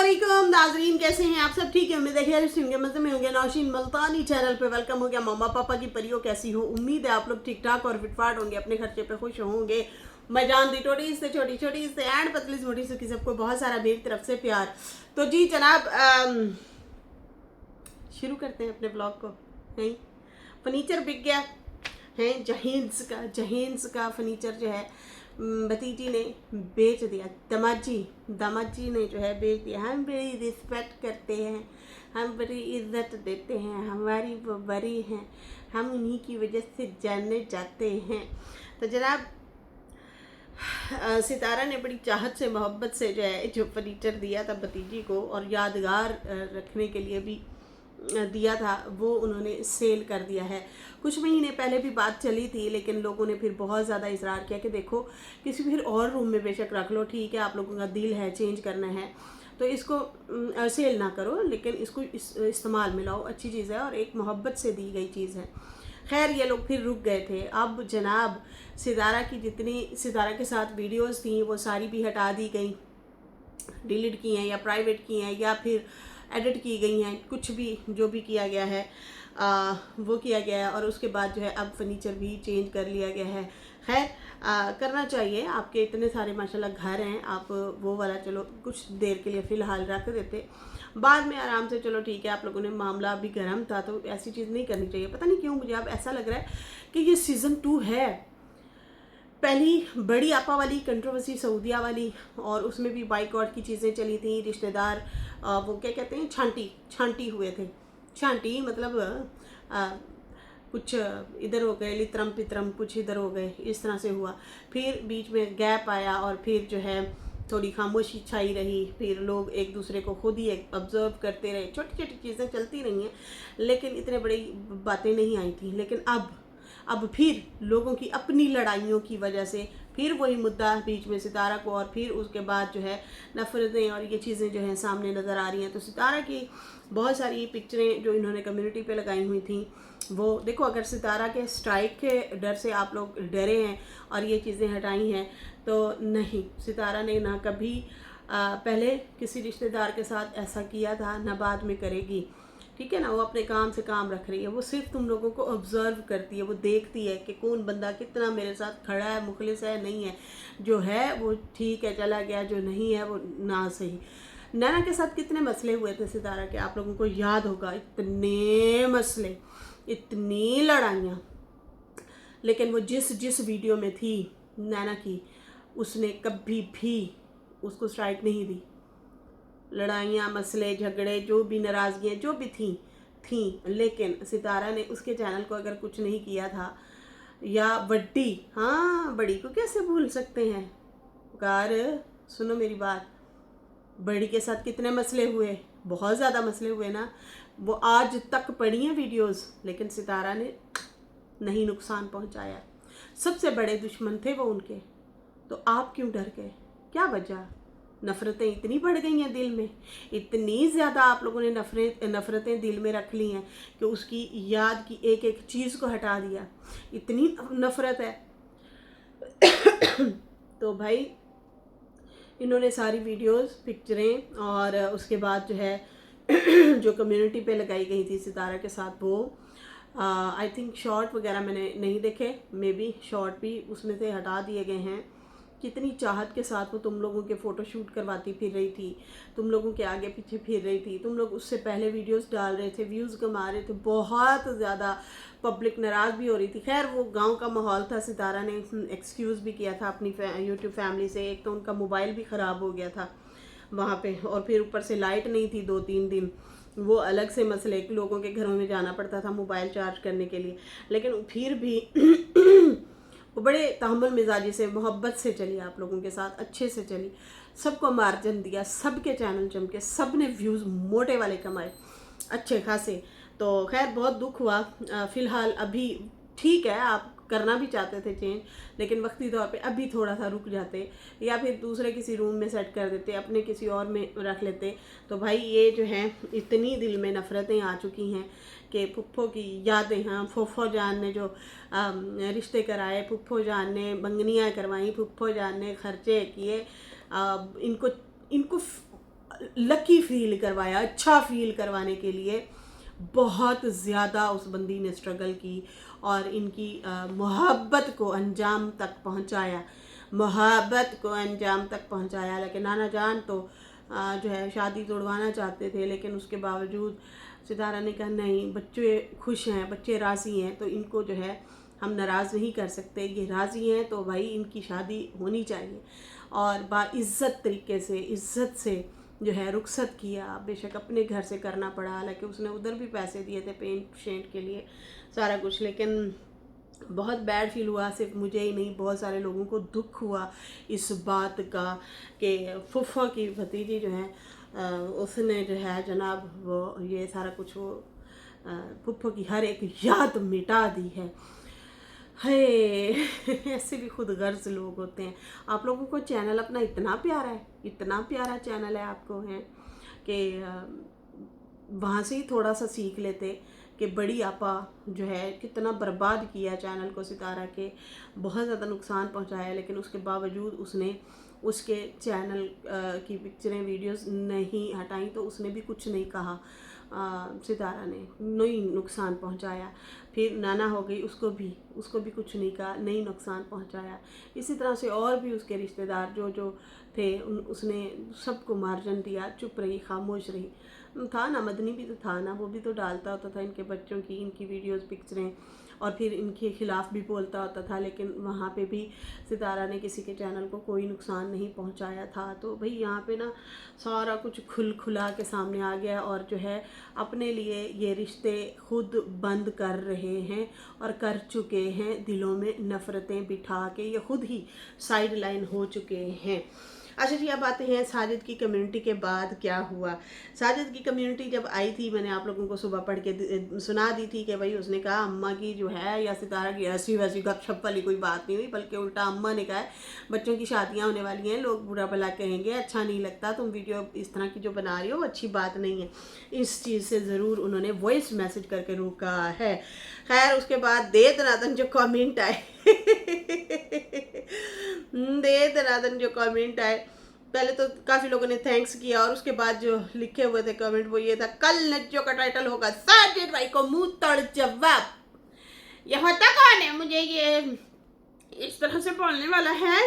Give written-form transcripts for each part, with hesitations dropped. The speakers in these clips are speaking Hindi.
अस्सलामुअलैकुम नाजरीन, कैसे हैं आप सब? ठीक है, उम्मीद है खैर होंगे, मज़े में होंगे। नौशीन मुल्तानी चैनल पे वेलकम हो गया। मम्मा पापा की परियों कैसी हो? उम्मीद है आप लोग ठीक ठाक और फिटफाट होंगे, अपने खर्चे पे खुश होंगे। मैं जानती छोटी से छोटी छोटी से एंड पतली से मोटी सुखी सबको बहुत सारा मेरी तरफ से प्यार। तो जी जनाब, शुरू करते हैं अपने ब्लॉग को। नहीं, फर्नीचर बिक गया है। जहींस का फर्नीचर जो है भतीजी ने बेच दिया। दामाद जी ने जो है बेच दिया। हम बड़ी रिस्पेक्ट करते हैं, हम बड़ी इज्जत देते हैं, हमारी वो बड़ी हैं, हम उन्हीं की वजह से जाने जाते हैं। तो जनाब, सितारा ने बड़ी चाहत से मोहब्बत से जो फर्नीचर दिया था भतीजी को, और यादगार रखने के लिए भी दिया था, वो उन्होंने सेल कर दिया है। कुछ महीने पहले भी बात चली थी, लेकिन लोगों ने फिर बहुत ज़्यादा इसरार किया कि देखो किसी फिर और रूम में बेशक रख लो, ठीक है, आप लोगों का दिल है चेंज करना है तो इसको सेल ना करो, लेकिन इसको इस्तेमाल में लाओ। अच्छी चीज़ है और एक मोहब्बत से दी गई चीज़ है। खैर, ये लोग फिर रुक गए थे। अब जनाब, सितारा की जितनी सितारा के साथ वीडियोस थी वो सारी भी हटा दी गई, डिलीट की हैं या प्राइवेट की हैं या फिर एडिट की गई हैं। कुछ भी जो भी किया गया है वो किया गया है, और उसके बाद जो है अब फर्नीचर भी चेंज कर लिया गया है। खैर, करना चाहिए। आपके इतने सारे माशाल्लाह घर हैं, आप वो वाला चलो कुछ देर के लिए फ़िलहाल रख देते, बाद में आराम से चलो ठीक है। आप लोगों ने मामला अभी गर्म था तो ऐसी चीज़ नहीं करनी चाहिए। पता नहीं क्यों मुझे अब ऐसा लग रहा है कि ये सीज़न 2 है। पहली बड़ी आपा वाली कंट्रोवर्सी सऊदिया वाली, और उसमें भी बाइकआउट की चीज़ें चली थी। रिश्तेदार वो क्या कहते हैं, छांटी हुए थे। छांटी मतलब कुछ इधर हो गए, लित्रम पित्रम कुछ इधर हो गए, इस तरह से हुआ। फिर बीच में गैप आया और फिर जो है थोड़ी खामोशी छाई रही। फिर लोग एक दूसरे को खुद ही ऑब्जर्व करते रहे। छोटी छोटी चीज़ें चलती रही हैं, लेकिन इतने बड़ी बातें नहीं आई थी। लेकिन अब फिर लोगों की अपनी लड़ाइयों की वजह से फिर वही मुद्दा बीच में सितारा को, और फिर उसके बाद जो है नफरतें और ये चीज़ें जो हैं सामने नज़र आ रही हैं। तो सितारा की बहुत सारी पिक्चरें जो इन्होंने कम्युनिटी पे लगाई हुई थी, वो देखो, अगर सितारा के स्ट्राइक के डर से आप लोग डरे हैं और ये चीज़ें हटाई हैं, तो नहीं, सितारा ने ना कभी पहले किसी रिश्तेदार के साथ ऐसा किया था, ना बाद में करेगी। ठीक है ना, वो अपने काम से काम रख रही है। वो सिर्फ तुम लोगों को ऑब्जर्व करती है, वो देखती है कि कौन बंदा कितना मेरे साथ खड़ा है, मुखलिस है, नहीं है। जो है वो ठीक है, चला गया, जो नहीं है वो ना सही। नैना के साथ कितने मसले हुए थे सितारा के, आप लोगों को याद होगा। इतने मसले, इतनी लड़ाइयाँ, लेकिन वो जिस वीडियो में थी नैना की, उसने कभी भी उसको स्ट्राइक नहीं दी। लड़ाइयाँ, मसले, झगड़े, जो भी नाराज़गियाँ जो भी थी, लेकिन सितारा ने उसके चैनल को अगर कुछ नहीं किया था, या बड़ी, हाँ बड़ी को कैसे भूल सकते हैं कार, सुनो मेरी बात। बड़ी के साथ कितने मसले हुए, बहुत ज़्यादा मसले हुए ना। वो आज तक पड़ी हैं वीडियोस, लेकिन सितारा ने नहीं नुकसान पहुंचाया। सबसे बड़े दुश्मन थे वो उनके। तो आप क्यों डर गए? क्या वजह? नफ़रतें इतनी बढ़ गई हैं दिल में, इतनी ज़्यादा आप लोगों ने नफ़रतें दिल में रख ली हैं कि उसकी याद की एक एक चीज़ को हटा दिया। इतनी नफ़रत है। तो भाई, इन्होंने सारी वीडियोस, पिक्चरें, और उसके बाद जो है जो कम्युनिटी पे लगाई गई थी सितारा के साथ, वो आई थिंक शॉर्ट वगैरह मैंने नहीं देखे, मे बी शॉर्ट भी उसमें से हटा दिए गए हैं। कितनी चाहत के साथ वो तुम लोगों के फ़ोटो शूट करवाती फिर रही थी, तुम लोगों के आगे पीछे फिर रही थी। तुम लोग उससे पहले वीडियोस डाल रहे थे, व्यूज़ कमा रहे थे, बहुत ज़्यादा पब्लिक नाराज़ भी हो रही थी। खैर, वो गांव का माहौल था। सितारा ने एक्सक्यूज़ भी किया था अपनी यूट्यूब फैमिली से। एक तो उनका मोबाइल भी ख़राब हो गया था वहाँ पे, और फिर ऊपर से लाइट नहीं थी 2-3 दिन, वो अलग से मसले। लोगों के घरों में जाना पड़ता था मोबाइल चार्ज करने के लिए, लेकिन फिर भी वो बड़े तहम्मुल मिजाजी से, मोहब्बत से चली आप लोगों के साथ, अच्छे से चली। सबको मार्जिन दिया, सबके चैनल चमके, सब ने व्यूज़ मोटे वाले कमाए, अच्छे खासे। तो खैर, बहुत दुख हुआ। फ़िलहाल अभी ठीक है, आप करना भी चाहते थे चेंज, लेकिन वक्ती तौर पे अभी थोड़ा सा रुक जाते, या फिर दूसरे किसी रूम में सेट कर देते, अपने किसी और में रख लेते। तो भाई, ये जो है इतनी दिल में नफ़रतें आ चुकी हैं कि फुफ्फो की यादें, हाँ, फुफ्फो जान ने जो रिश्ते कराए, फुफ्फो जान ने मंगनियाँ करवाई, फुफ्फो जान ने खर्चे किए, इनको लकी फील करवाया, अच्छा फील करवाने के लिए बहुत ज़्यादा उस बंदी ने स्ट्रगल की और इनकी मोहब्बत को अंजाम तक पहुंचाया, मोहब्बत को अंजाम तक पहुंचाया। लेकिन नाना जान तो जो है शादी तोड़वाना चाहते थे, लेकिन उसके बावजूद सितारा ने कहा नहीं, बच्चे खुश हैं, बच्चे राज़ी हैं, तो इनको जो है हम नाराज़ नहीं कर सकते, ये राज़ी हैं तो भाई इनकी शादी होनी चाहिए। और बाइज़्ज़त तरीके से, इज़्ज़त से जो है रुखसत किया। बेशक अपने घर से करना पड़ा, हालांकि उसने उधर भी पैसे दिए थे पेंट शेंट के लिए सारा कुछ, लेकिन बहुत बैड फील हुआ। सिर्फ मुझे ही नहीं, बहुत सारे लोगों को दुख हुआ इस बात का कि फूफा की भतीजी जो है उसने जो है जनाब वो ये सारा कुछ वो फूफा की हर एक याद मिटा दी है। है ऐसे भी खुद गर्ज लोग होते हैं। आप लोगों को चैनल अपना इतना प्यारा है, इतना प्यारा चैनल है आपको है कि वहाँ से ही थोड़ा सा सीख लेते कि बड़ी आपा जो है कितना बर्बाद किया चैनल को सितारा के, बहुत ज़्यादा नुकसान पहुँचाया, लेकिन उसके बावजूद उसने उसके चैनल की पिक्चरें वीडियोस नहीं हटाई, तो उसने भी कुछ नहीं कहा। सितारा ने नहीं नुकसान पहुंचाया। फिर नाना हो गई, उसको भी कुछ नहीं कहा, नहीं नुकसान पहुंचाया। इसी तरह से और भी उसके रिश्तेदार जो जो थे उसने सबको मार्जिन दिया, चुप रही, खामोश रही। था ना, मदनी भी तो था ना, वो भी तो डालता होता था इनके बच्चों की, इनकी वीडियोस पिक्चरें, और फिर इनके खिलाफ भी बोलता होता था, लेकिन वहाँ पे भी सितारा ने किसी के चैनल को कोई नुकसान नहीं पहुँचाया था। तो भाई यहाँ पे ना सारा कुछ खुला के सामने आ गया, और जो है अपने लिए ये रिश्ते खुद बंद कर रहे हैं और कर चुके हैं, दिलों में नफ़रतें बिठा के ये खुद ही साइड लाइन हो चुके हैं। अच्छा जी, अब आते हैं साजिद की कम्युनिटी के बाद क्या हुआ। साजिद की कम्युनिटी जब आई थी, मैंने आप लोगों को सुबह पढ़ के सुना दी थी कि भाई उसने कहा अम्मा की जो है या सितारा की ऐसी वैसी गपशप वाली कोई बात नहीं हुई, बल्कि उल्टा अम्मा ने कहा है बच्चों की शादियां होने वाली हैं, लोग बुरा भला कहेंगे, अच्छा नहीं लगता, तुम वीडियो इस तरह की जो बना रही हो अच्छी बात नहीं है। इस चीज़ से ज़रूर उन्होंने वॉइस मैसेज करके रोका है। खैर उसके बाद दे दनादन जो कमेंट आए दे दनादन जो कमेंट आए, पहले तो काफ़ी लोगों ने थैंक्स किया, और उसके बाद जो लिखे हुए थे कमेंट वो ये था, कल नज्जो का टाइटल होगा साजिद भाई को मुंह तोड़ जवाब। ये होता कौन है, मुझे ये इस तरह से बोलने वाला है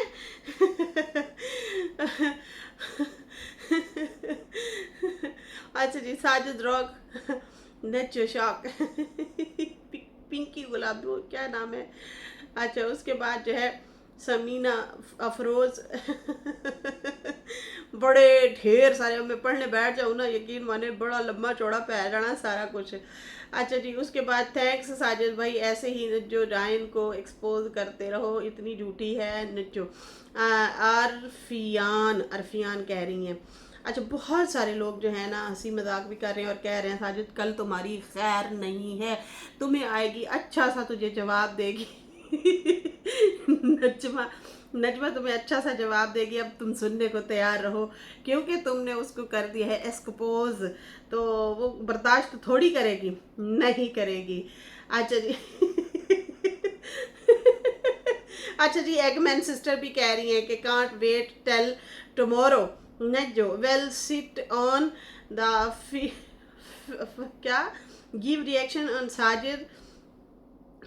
अच्छा जी, साजिद रॉक नज्जो शॉक पिंकी गुलाब, वो क्या नाम है। अच्छा उसके बाद जो है समीना अफरोज बड़े ढेर सारे, मैं पढ़ने बैठ जाऊँ ना यकीन माने बड़ा लंबा चौड़ा पै जाना सारा कुछ। अच्छा जी, उसके बाद थैंक्स साजिद भाई, ऐसे ही नज्जो डायन को एक्सपोज करते रहो, इतनी झूठी है नज्जो। अरफियान कह रही हैं। अच्छा बहुत सारे लोग जो है ना हंसी मजाक भी कर रहे हैं और कह रहे हैं साजिद कल तुम्हारी खैर नहीं है, तुम्हें आएगी, अच्छा सा तुझे जवाब देगी नजमा तुम्हें अच्छा सा जवाब देगी, अब तुम सुनने को तैयार रहो, क्योंकि तुमने उसको कर दिया है एक्सपोज, तो वो बर्दाश्त थोड़ी करेगी, नहीं करेगी। अच्छा जी अच्छा जी, एगमैन सिस्टर भी कह रही हैं कि कांट वेट टेल टुमारो नजो वेल सिट ऑन द क्या गिव रिएक्शन ऑन साजिद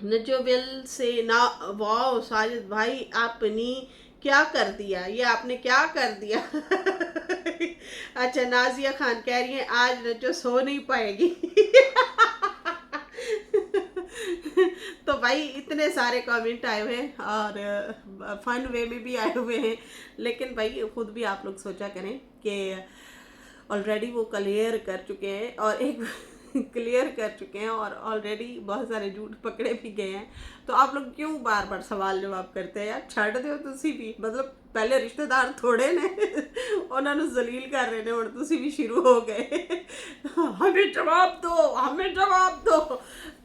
नजो विल से ना। वाह साजिद भाई आपने क्या कर दिया, ये आपने क्या कर दिया अच्छा नाजिया खान कह रही है आज नजो सो नहीं पाएगी तो भाई इतने सारे कमेंट आए हुए हैं और फन वे में भी आए हुए हैं, लेकिन भाई खुद भी आप लोग सोचा करें कि ऑलरेडी वो क्लियर कर चुके हैं और एक क्लियर कर चुके हैं और ऑलरेडी बहुत सारे झूठ पकड़े भी गए हैं, तो आप लोग क्यों बार बार सवाल जवाब करते हैं यार, छड़ दो तुसी भी, मतलब पहले रिश्तेदार थोड़े ने उन्होंने जलील कर रहे ने और तुसी भी शुरू हो गए हमें जवाब दो, हमें जवाब दो।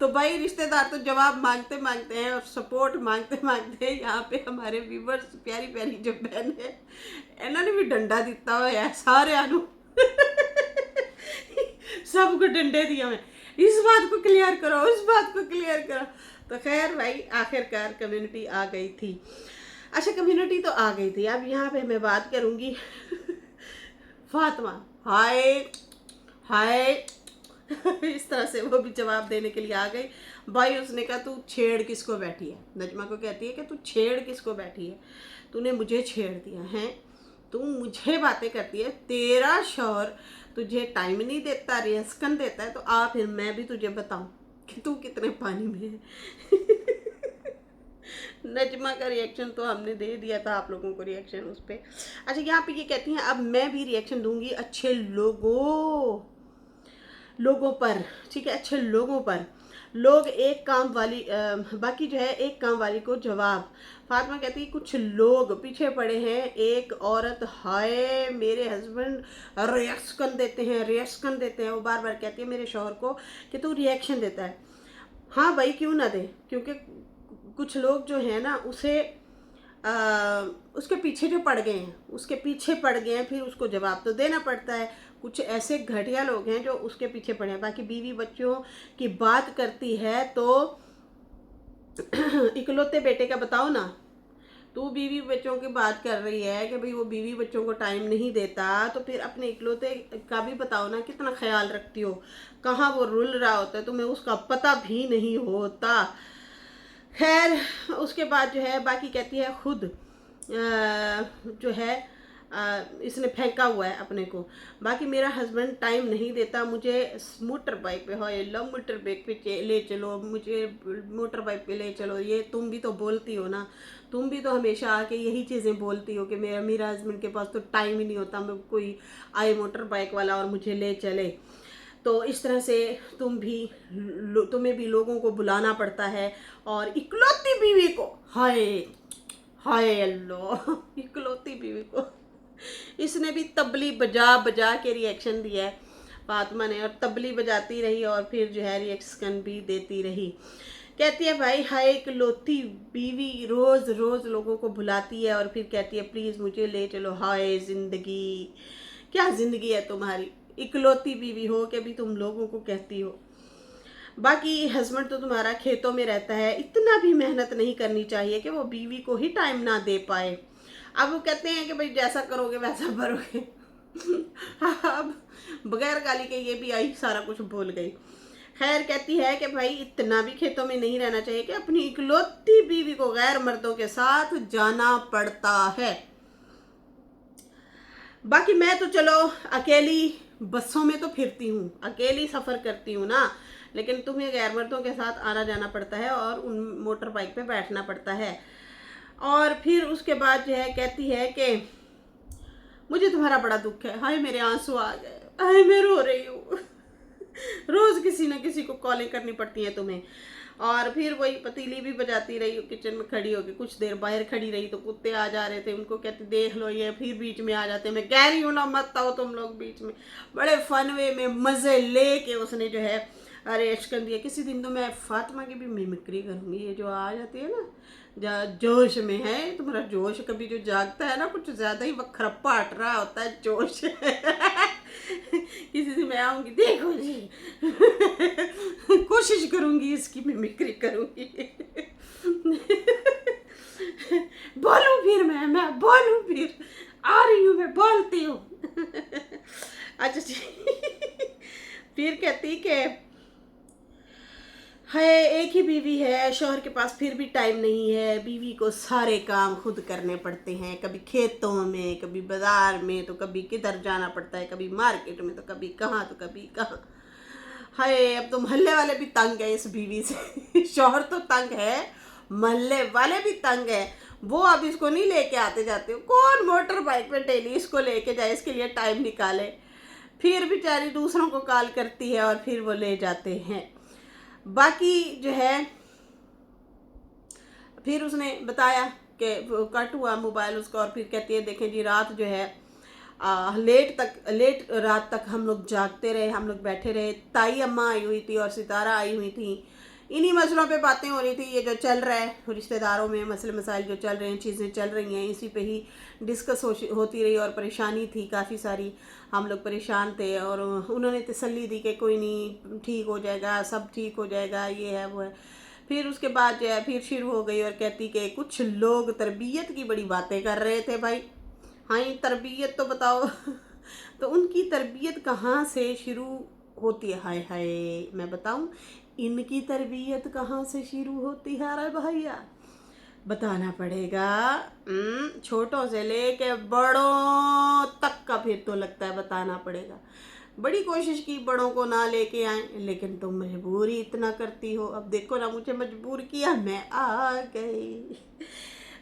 तो भाई रिश्तेदार तो जवाब मांगते मांगते हैं और सपोर्ट मांगते मांगते हैं। यहाँ पे हमारे व्यूवर्स प्यारी प्यारी जो बहन है इन्होंने भी डंडा दिता हुआ है सारे सबको डंडे दिया मैं, इस बात को क्लियर करो, उस बात को क्लियर करो। तो खैर भाई आखिरकार कम्युनिटी आ गई थी। अच्छा कम्युनिटी तो आ गई थी, अब यहाँ पे मैं बात करूँगी फातिमा हाय हाय इस तरह से वो भी जवाब देने के लिए आ गई। भाई उसने कहा तू छेड़ किसको बैठी है? नजमा को कहती है कि तू छेड़ किसको बैठी है? तूने मुझे छेड़ दिया है, तू मुझे बातें करती है, तेरा शौहर तुझे टाइम नहीं देता, रिस्कन देता है, तो आ फिर मैं भी तुझे बताऊं कि तू कितने पानी में है। नजमा का रिएक्शन तो हमने दे दिया था, आप लोगों को रिएक्शन उस पर। अच्छा यहाँ पे ये कहती हैं अब मैं भी रिएक्शन दूंगी अच्छे लोगों पर, ठीक है, अच्छे लोगों पर। लोग एक काम वाली बाकी जो है एक काम वाली को जवाब। फातिमा कहती है कुछ लोग पीछे पड़े हैं, एक औरत हाय मेरे हस्बैंड रिएक्शन देते हैं। वो बार बार कहती है मेरे शौहर को कि तू रिएक्शन देता है। हाँ भाई क्यों ना दे, क्योंकि कुछ लोग जो है ना उसे उसके पीछे जो पड़ गए हैं, उसके पीछे पड़ गए हैं, फिर उसको जवाब तो देना पड़ता है। कुछ ऐसे घटिया लोग हैं जो उसके पीछे पड़े हैं। बाकी बीवी बच्चों की बात करती है तो इकलौते बेटे का बताओ ना। तू बीवी बच्चों की बात कर रही है कि भाई वो बीवी बच्चों को टाइम नहीं देता, तो फिर अपने इकलौते का भी बताओ ना, कितना ख्याल रखती हो, कहाँ वो रुल रहा होता है तुम्हें उसका पता भी नहीं होता। खैर उसके बाद जो है बाकी कहती है खुद जो है इसने फेंका हुआ है अपने को। बाकी मेरा हस्बैंड टाइम नहीं देता मुझे, मोटर बाइक पे हो लो, मोटर बाइक पे ले चलो, मुझे मोटर बाइक पे ले चलो। ये तुम भी तो बोलती हो ना, तुम भी तो हमेशा आके यही चीज़ें बोलती हो कि मेरा हस्बैंड के पास तो टाइम ही नहीं होता, मैं कोई आए मोटर बाइक वाला और मुझे ले चले। तो इस तरह से तुम्हें भी लोगों को बुलाना पड़ता है। और इकलौती बीवी को हाय हाय अल्लाह, इकलौती बीवी को इसने भी तबली बजा बजा के रिएक्शन दिया है फातिमा ने, और तबली बजाती रही और फिर जो है रिएक्शन भी देती रही। कहती है भाई हाय इकलौती बीवी रोज रोज लोगों को बुलाती है और फिर कहती है प्लीज मुझे ले चलो, हाय जिंदगी क्या जिंदगी है तुम्हारी, इकलौती बीवी हो के भी तुम लोगों को कहती हो। बाकी हस्बैंड तो तुम्हारा खेतों में रहता है, इतना भी मेहनत नहीं करनी चाहिए कि वो बीवी को ही टाइम ना दे पाए। अब वो कहते हैं कि भाई जैसा करोगे वैसा भरोगे। अब बगैर गाली के ये भी आई सारा कुछ बोल गई। खैर कहती है कि भाई इतना भी खेतों में नहीं रहना चाहिए कि अपनी इकलौती बीवी को गैर मर्दों के साथ जाना पड़ता है। बाकी मैं तो चलो अकेली बसों में तो फिरती हूँ, अकेली सफ़र करती हूँ ना, लेकिन तुम्हें गैर मर्दों के साथ आना जाना पड़ता है और उन मोटर बाइक पे बैठना पड़ता है। और फिर उसके बाद जो है कहती है कि मुझे तुम्हारा बड़ा दुख है, हाय मेरे आंसू आ गए, हाय मैं रो रही हूँ। रोज़ किसी न किसी को कॉलिंग करनी पड़ती है तुम्हें। और फिर वही पतीली भी बजाती रही किचन में खड़ी होकर, कुछ देर बाहर खड़ी रही तो कुत्ते आ जा रहे थे, उनको कहते देख लो ये, फिर बीच में आ जाते। मैं कह रही हूँ ना मत आओ तुम लोग बीच में। बड़े फन वे में मज़े ले के उसने जो है अरेस्ट कर दिया। किसी दिन तो मैं फातिमा की भी मिमिक्री करूँगी, ये जो आ जाती है ना जोश में है, तुम्हारा जोश कभी जो जागता है ना कुछ ज़्यादा ही वखरप्पा हट रहा होता है जोश। किसी दिन मैं आऊँगी देखो जी। कोशिश करूँगी इसकी मिमिक्री करूँगी। बोलूँ फिर मैं बोलूँ फिर आ रही हूँ, मैं बोलती हूँ। अच्छा जी। फिर कहती कि है एक ही बीवी है, शौहर के पास फिर भी टाइम नहीं है, बीवी को सारे काम खुद करने पड़ते हैं, कभी खेतों में, कभी बाजार में, तो कभी किधर जाना पड़ता है, कभी मार्केट में, तो कभी कहाँ तो कभी कहाँ। हाय अब तो मोहल्ले वाले भी तंग है इस बीवी से। शौहर तो तंग है, मोहल्ले वाले भी तंग है। वो अब इसको नहीं लेके आते जाते, कौन मोटर बाइक पे डेली इसको लेके जाए, इसके लिए टाइम निकाले। फिर बेचारी दूसरों को कॉल करती है और फिर वो ले जाते हैं। बाकी जो है फिर उसने बताया कि कट हुआ मोबाइल उसका, और फिर कहती है देखें जी रात जो है लेट रात तक हम लोग जागते रहे, हम लोग बैठे रहे। ताई अम्मा आई हुई थी और सितारा आई हुई थी, इन्हीं मसलों पे बातें हो रही थी। ये जो चल रहा है रिश्तेदारों में मसले मसाइल जो चल रहे हैं, चीज़ें चल रही हैं, इसी पे ही डिस्कस होती रही। और परेशानी थी काफ़ी सारी, हम लोग परेशान थे और उन्होंने तसल्ली दी कि कोई नहीं ठीक हो जाएगा, सब ठीक हो जाएगा, ये है वो है। फिर उसके बाद जो है फिर शुरू हो गई और कहती कि कुछ लोग तरबियत की बड़ी बातें कर रहे थे। भाई हाँ तरबियत तो बताओ। तो उनकी तरबियत कहाँ से शुरू होती है? हाय हाय, मैं बताऊं, इनकी तरबियत कहाँ से शुरू होती है? अरे भैया बताना पड़ेगा। छोटों से लेके बड़ों तक का फिर तो लगता है बताना पड़ेगा। बड़ी कोशिश की बड़ों को ना लेके आए, लेकिन तुम मजबूरी इतना करती हो। अब देखो ना, मुझे मजबूर किया, मैं आ गई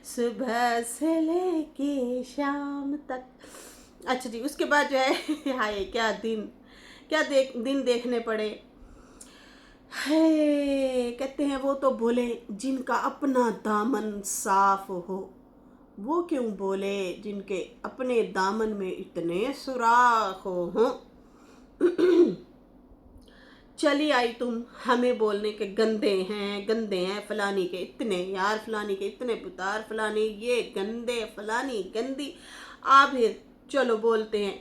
सुबह से लेके शाम तक। अच्छा जी, उसके बाद जो है हाय क्या दिन, क्या दिन देखने पड़े। है कहते हैं वो तो बोले जिनका अपना दामन साफ हो, वो क्यों बोले जिनके अपने दामन में इतने सुराख हो। चली आई तुम हमें बोलने के गंदे हैं फलानी के इतने यार, फलानी के इतने पुतार, फलानी ये गंदे, फलानी गंदी। आ फिर चलो बोलते हैं,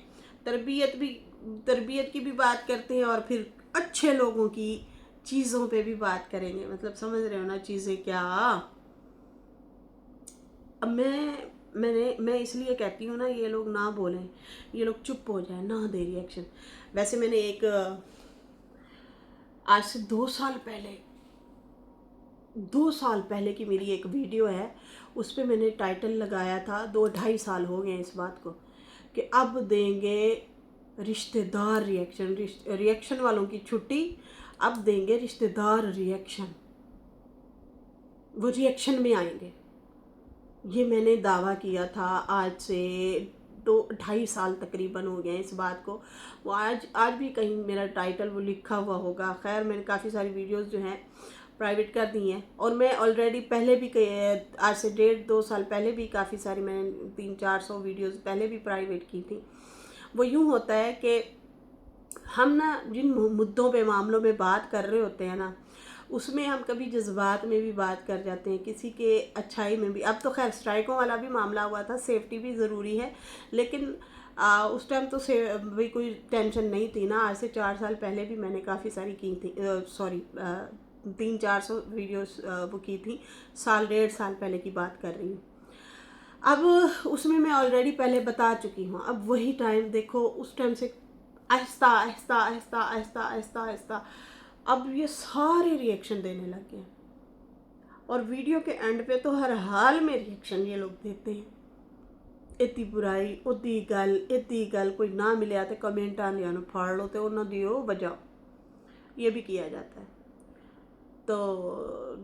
तरबियत की भी बात करते हैं और फिर अच्छे लोगों की चीज़ों पे भी बात करेंगे। मतलब समझ रहे हो ना चीज़ें क्या। अब मैं इसलिए कहती हूँ ना, ये लोग ना बोलें, ये लोग चुप हो जाए, ना दे रिएक्शन। वैसे मैंने एक आज से 2 साल पहले की मेरी एक वीडियो है, उस पर मैंने टाइटल लगाया था, 2-2.5 साल हो गए इस बात को, कि अब देंगे रिश्तेदार रिएक्शन, रिएक्शन वालों की छुट्टी, अब देंगे रिश्तेदार रिएक्शन, वो रिएक्शन में आएंगे। ये मैंने दावा किया था आज से 2-2.5 साल तकरीबन हो गए इस बात को। वो आज भी कहीं मेरा टाइटल वो लिखा हुआ होगा। खैर मैंने काफ़ी सारी वीडियोस जो हैं प्राइवेट कर दी हैं, और मैं ऑलरेडी पहले भी आज से 1.5-2 साल पहले भी काफ़ी सारी, मैंने 300-400 वीडियोस पहले भी प्राइवेट की थी। वो यूँ होता है कि हम ना जिन मुद्दों पे, मामलों में बात कर रहे होते हैं ना, उसमें हम कभी जज्बात में भी बात कर जाते हैं, किसी के अच्छाई में भी। अब तो खैर स्ट्राइकों वाला भी मामला हुआ था, सेफ्टी भी ज़रूरी है, लेकिन उस टाइम तो से भी कोई टेंशन नहीं थी ना। आज से 4 साल पहले भी मैंने काफ़ी सारी की थी, सॉरी 300-400 वीडियोस वो की थी, 1.5 साल पहले की बात कर रही हूँ। अब उसमें मैं ऑलरेडी पहले बता चुकी हूँ। अब वही टाइम देखो, उस टाइम से आहिस्ता आहिस्ता आहिस्ता आहिस्ता आहिस्ता आहिस्ता अब ये सारे रिएक्शन देने लग गए, और वीडियो के एंड पे तो हर हाल में रिएक्शन ये लोग देते हैं। इतनी बुराई इतनी गल कोई ना मिले आते कमेंट आने फाड़ लो तो उन्होंने दियो बजाओ, ये भी किया जाता है। तो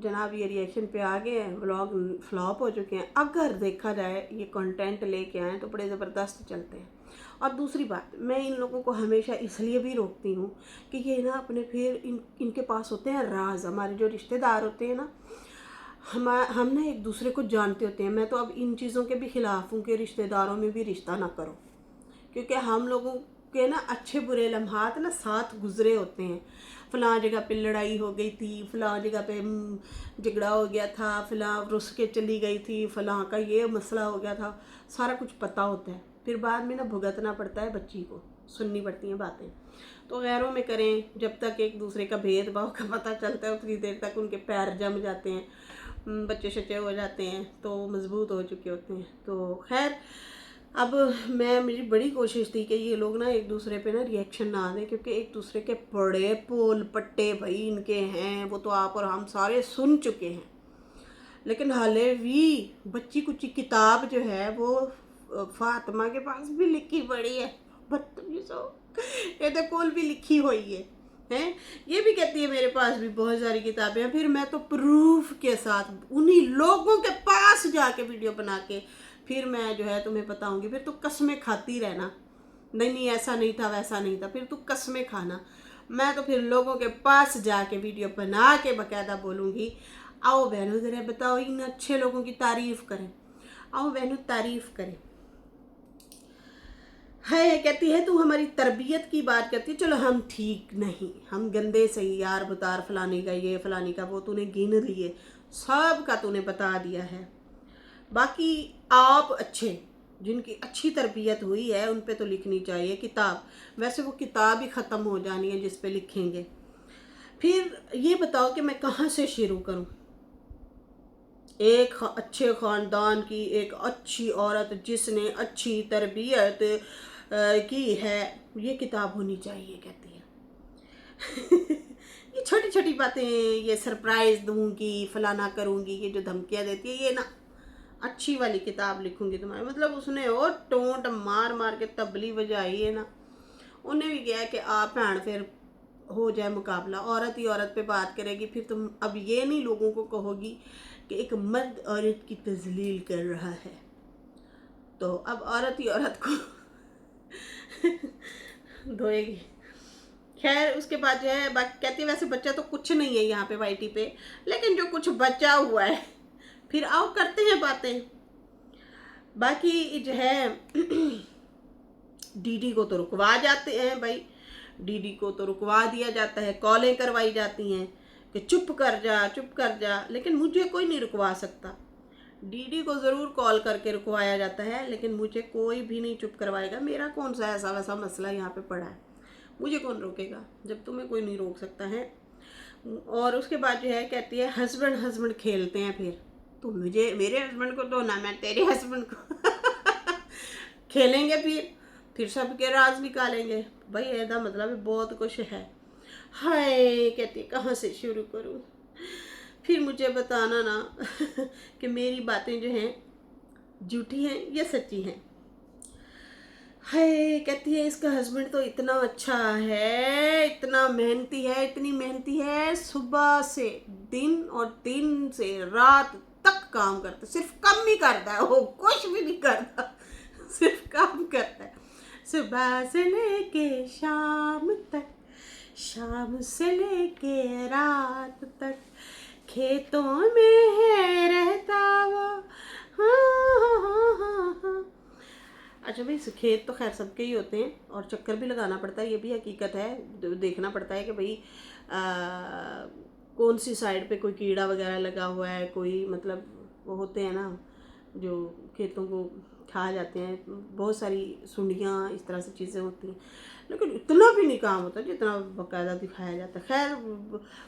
जनाब ये रिएक्शन पे आ गए हैं, व्लॉग फ्लॉप हो चुके हैं। अगर देखा जाए ये कंटेंट लेके आए तो बड़े ज़बरदस्त चलते हैं। और दूसरी बात, मैं इन लोगों को हमेशा इसलिए भी रोकती हूँ कि ये ना अपने फिर इनके पास होते हैं राज। हमारे जो रिश्तेदार होते हैं ना, हम ना एक दूसरे को जानते होते हैं। मैं तो अब इन चीज़ों के भी खिलाफ हूँ कि रिश्तेदारों में भी रिश्ता ना करो, क्योंकि हम लोगों के ना अच्छे बुरे लम्हात ना साथ गुजरे होते हैं। फ़लाँ जगह पे लड़ाई हो गई थी, फ़लाँ जगह पे झगड़ा हो गया था, फ़लाँ रुस के चली गई थी, फ़लाँ का ये मसला हो गया था, सारा कुछ पता होता है। फिर बाद में ना भुगतना पड़ता है, बच्ची को सुननी पड़ती हैं बातें। तो गैरों में करें, जब तक एक दूसरे का भेदभाव का पता चलता है उतनी देर तक उनके पैर जम जाते हैं, बच्चे शच्चे हो जाते हैं, तो मजबूत हो चुके होते हैं। तो खैर अब मेरी बड़ी कोशिश थी कि ये लोग ना एक दूसरे पे ना रिएक्शन ना दें, क्योंकि एक दूसरे के बड़े पोल पट्टे भाई इनके हैं, वो तो आप और हम सारे सुन चुके हैं। लेकिन हाले भी बच्ची कुची किताब जो है वो फातिमा के पास भी लिखी पड़ी है, बदतमीज़ो, ये तो कोल भी लिखी हुई है हैं। ये भी कहती है मेरे पास भी बहुत सारी किताबें हैं। फिर मैं तो प्रूफ के साथ उन्हीं लोगों के पास जाके वीडियो बना के फिर मैं जो है तुम्हें बताऊंगी। फिर तो कसमें खाती रहना, नहीं ऐसा नहीं था वैसा नहीं था, फिर तू कसमें खाना। मैं तो फिर लोगों के पास जाके वीडियो बना के बाकायदा बोलूँगी, आओ बहनों ज़रा बताओ, इन अच्छे लोगों की तारीफ़ करें, आओ बहनों तारीफ़ करें। है कहती है तू हमारी तरबियत की बात करती है, चलो हम ठीक नहीं, हम गंदे सही यार बुतार, फलानी का ये फलानी का वो, तूने गिन लिए, सब का तूने बता दिया है। बाकी आप अच्छे, जिनकी अच्छी तरबियत हुई है उन पे तो लिखनी चाहिए किताब। वैसे वो किताब ही ख़त्म हो जानी है जिस पे लिखेंगे। फिर ये बताओ कि मैं कहाँ से शुरू करूँ। एक अच्छे ख़ानदान की एक अच्छी औरत जिसने अच्छी तरबियत की है, ये किताब होनी चाहिए, कहती है। ये छोटी छोटी बातें, ये सरप्राइज दूंगी, फलाना करूंगी, ये जो धमकियां देती है, ये ना अच्छी वाली किताब लिखूंगी तुम्हारे, मतलब उसने और टोंट मार मार के तबली बजाई है ना। उन्हें भी किया कि आप भैन फिर हो जाए मुकाबला, औरत ही औरत पे बात करेगी, फिर तुम अब ये नहीं लोगों को कहोगी कि एक मर्द औरत की तजलील कर रहा है, तो अब औरत ही औरत को धोएगी। खैर उसके बाद जो है बाकी कहती है वैसे बच्चा तो कुछ नहीं है यहाँ पे वाईटी पे, लेकिन जो कुछ बचा हुआ है फिर आओ करते हैं बातें। बाकी जो है डीडी को तो रुकवा जाते हैं भाई, डीडी को तो रुकवा दिया जाता है, कॉलें करवाई जाती हैं कि चुप कर जा चुप कर जा, लेकिन मुझे कोई नहीं रुकवा सकता। डीडी को ज़रूर कॉल करके रुकवाया जाता है, लेकिन मुझे कोई भी नहीं चुप करवाएगा। मेरा कौन सा ऐसा वैसा मसला यहाँ पे पड़ा है, मुझे कौन रोकेगा जब तुम्हें कोई नहीं रोक सकता है। और उसके बाद जो है कहती है हस्बैंड हस्बैंड खेलते हैं, फिर तुम मुझे मेरे हस्बैंड को दो ना, मैं तेरे हस्बैंड को खेलेंगे, फिर सबके राज निकालेंगे। भाई ऐसा मतलब बहुत कुछ है। हाय कहती है कहाँ से शुरू करूँ, फिर मुझे बताना ना कि मेरी बातें जो हैं झूठी हैं या सच्ची हैं। हाय कहती है इसका हस्बैंड तो इतना अच्छा है, इतना मेहनती है, इतनी मेहनती है, सुबह से दिन और दिन से रात तक काम करता है, सिर्फ कम ही करता है, वो कुछ भी नहीं करता, सिर्फ काम करता है, सुबह से लेके शाम तक, शाम से लेके रात तक, खेतों में है रहता वो। हाँ। अच्छा भाई खेत तो खैर सबके ही होते हैं और चक्कर भी लगाना पड़ता है, ये भी हकीकत है। देखना पड़ता है कि भाई कौन सी साइड पे कोई कीड़ा वगैरह लगा हुआ है, कोई मतलब वो होते हैं ना जो खेतों को खा जाते हैं, बहुत सारी सुंडियाँ इस तरह से चीज़ें होती हैं, लेकिन इतना भी नहीं काम होता जितना बाकायदा दिखाया जाता है। खैर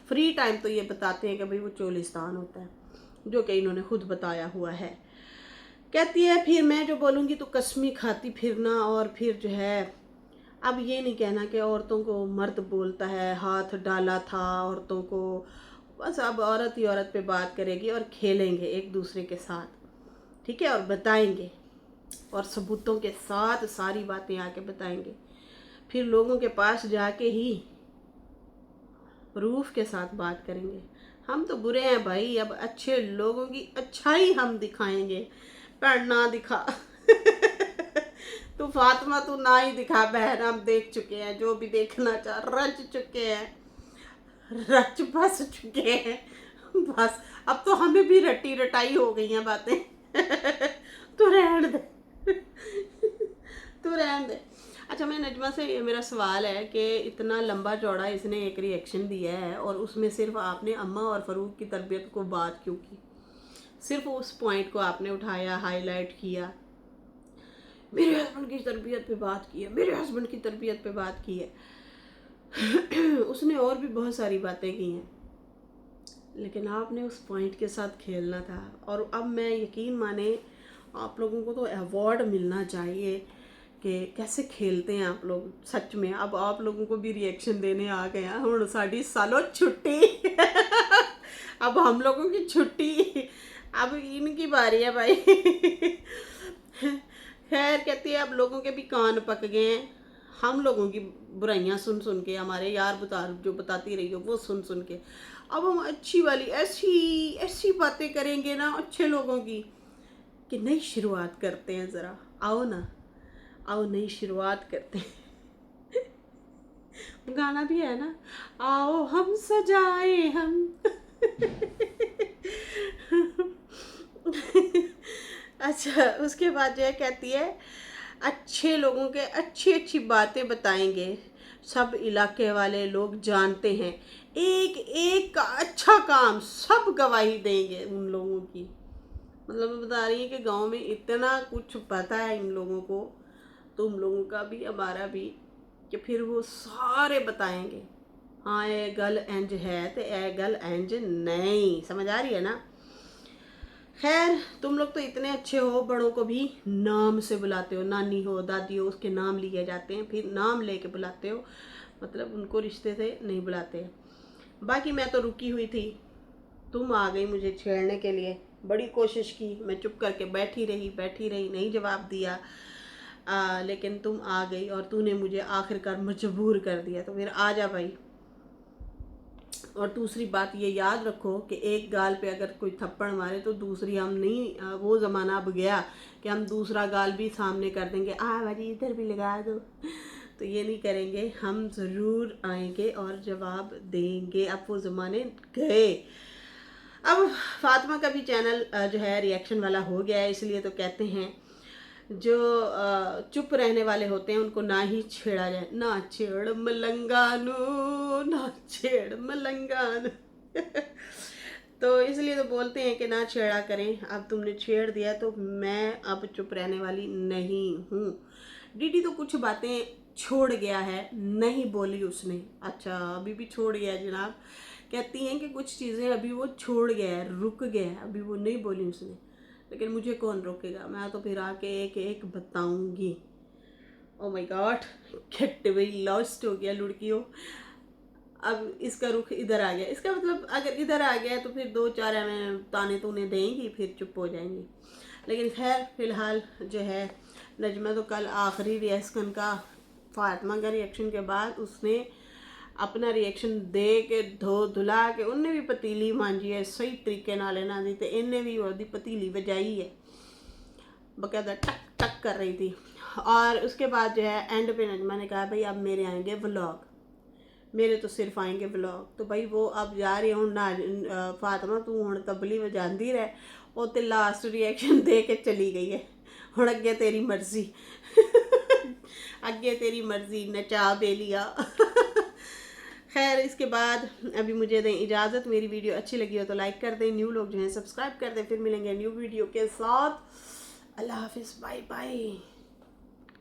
फ्री टाइम तो ये बताते हैं कि भाई वो चोलिस्तान होता है, जो कि इन्होंने खुद बताया हुआ है। कहती है फिर मैं जो बोलूँगी तो कसमी खाती फिरना, और फिर जो है अब ये नहीं कहना कि औरतों को मर्द बोलता है, हाथ डाला था औरतों को, बस अब औरत ही औरत पे बात करेगी और खेलेंगे एक दूसरे के साथ, ठीक है, और बताएंगे और सबूतों के साथ सारी बातें आके बताएंगे, फिर लोगों के पास जाके ही प्रूफ के साथ बात करेंगे। हम तो बुरे हैं भाई, अब अच्छे लोगों की अच्छाई हम दिखाएंगे, पर ना दिखा तू फातिमा तू ना ही दिखा बहन, हम देख चुके हैं, जो भी देखना चाह रच चुके हैं, रच बस चुके हैं, बस अब तो हमें भी रटी रटाई हो गई हैं बातें। तू रहने दे तू रहने दे। अच्छा मैं नजमा से मेरा सवाल है कि इतना लंबा चौड़ा इसने एक रिएक्शन दिया है और उसमें सिर्फ आपने अम्मा और फ़रूक की तरबियत को बात क्यों की, सिर्फ उस पॉइंट को आपने उठाया, हाईलाइट किया, मेरे हस्बैंड की तरबियत पे बात की है, मेरे हस्बैंड की तरबियत पे बात की है। उसने और भी बहुत सारी बातें की हैं, लेकिन आपने उस पॉइंट के साथ खेलना था। और अब मैं यकीन माने आप लोगों को तो अवार्ड मिलना चाहिए कि कैसे खेलते हैं आप लोग सच में। अब आप लोगों को भी रिएक्शन देने आ गए हैं, हुण साडी सालो छुट्टी अब हम लोगों की छुट्टी, अब इनकी बारी है भाई। खैर कहती है अब लोगों के भी कान पक गए हैं, हम लोगों की बुराइयां सुन सुन के, हमारे यार जो बताती रही हो वो सुन सुन के, अब हम अच्छी वाली ऐसी ऐसी बातें करेंगे ना अच्छे लोगों की कि नई शुरुआत करते हैं। ज़रा आओ ना, आओ नई शुरुआत करते हैं। गाना भी है ना, आओ हम सजाए हम। अच्छा उसके बाद जो है कहती है अच्छे लोगों के अच्छी अच्छी बातें बताएंगे, सब इलाके वाले लोग जानते हैं, एक एक का अच्छा काम सब गवाही देंगे उन लोगों की। मतलब मैं बता रही है कि गांव में इतना कुछ पता है इन लोगों को, तुम लोगों का भी हमारा भी, कि फिर वो सारे बताएंगे हाँ ये गल इंज है तो ये गल इंज नहीं, समझ आ रही है ना। खैर तुम लोग तो इतने अच्छे हो, बड़ों को भी नाम से बुलाते हो, नानी हो दादी हो उसके नाम लिए जाते हैं, फिर नाम लेके बुलाते हो, मतलब उनको रिश्ते से नहीं बुलाते। बाकी मैं तो रुकी हुई थी, तुम आ गई मुझे छेड़ने के लिए। बड़ी कोशिश की, मैं चुप करके बैठी रही, नहीं जवाब दिया। लेकिन तुम आ गई और तूने मुझे आखिरकार मजबूर कर दिया, तो फिर आ जा भाई। और दूसरी बात ये याद रखो कि एक गाल पे अगर कोई थप्पड़ मारे तो दूसरी हम नहीं, वो ज़माना अब गया कि हम दूसरा गाल भी सामने कर देंगे, भाजी इधर भी लगा दो। तो ये नहीं करेंगे, हम ज़रूर आएंगे और जवाब देंगे। अब वो ज़माने गए। अब फातिमा का भी चैनल जो है रिएक्शन वाला हो गया है, इसलिए तो कहते हैं जो चुप रहने वाले होते हैं उनको ना ही छेड़ा जाए। ना छेड़ मलंगानू, ना छेड़ मलंगानू। तो इसलिए तो बोलते हैं कि ना छेड़ा करें। अब तुमने छेड़ दिया तो मैं अब चुप रहने वाली नहीं हूँ। डीडी तो कुछ बातें छोड़ गया है, नहीं बोली उसने। अच्छा अभी भी छोड़ गया है जनाब। कहती हैं कि कुछ चीज़ें अभी वो छोड़ गया है, रुक गया है, अभी वो नहीं बोली उसने। लेकिन मुझे कौन रोकेगा, मैं तो फिर आके एक एक बताऊंगी। Oh my God, get very lost हो गया लुड़कियों। अब इसका रुख इधर आ गया, इसका मतलब अगर इधर आ गया तो फिर दो चार हमें ताने तूने देंगी, फिर चुप हो जाएंगी। लेकिन खैर फिलहाल जो है, नजमा तो कल आखिरी रिएक्शन का, फातिमा का रिएक्शन के बाद उसने अपना रिएक्शन दे के धो धुला के उन्हें भी पतीली मांजी है सही तरीके नाल इन्हां दी, ते इन्हें भी वो पतीली बजाई है, बकायदा टक टक कर रही थी। और उसके बाद जो है एंड पे नजमा ने कहा भाई अब मेरे आएंगे व्लॉग, मेरे तो सिर्फ आएंगे व्लॉग। तो भाई वो अब जा रही हूँ ना, फातिमा तू हूँ तबली बजाती रहे, वो तो लास्ट रिएक्शन दे के चली गई है। हूँ अगे तेरी मर्जी। अगे तेरी मर्जी, नचा बेलिया। खैर इसके बाद अभी मुझे दें इजाज़त। मेरी वीडियो अच्छी लगी हो तो लाइक कर दें, न्यू लोग जो हैं सब्सक्राइब कर दें। फिर मिलेंगे न्यू वीडियो के साथ। अल्लाह हाफिज़, बाय बाय।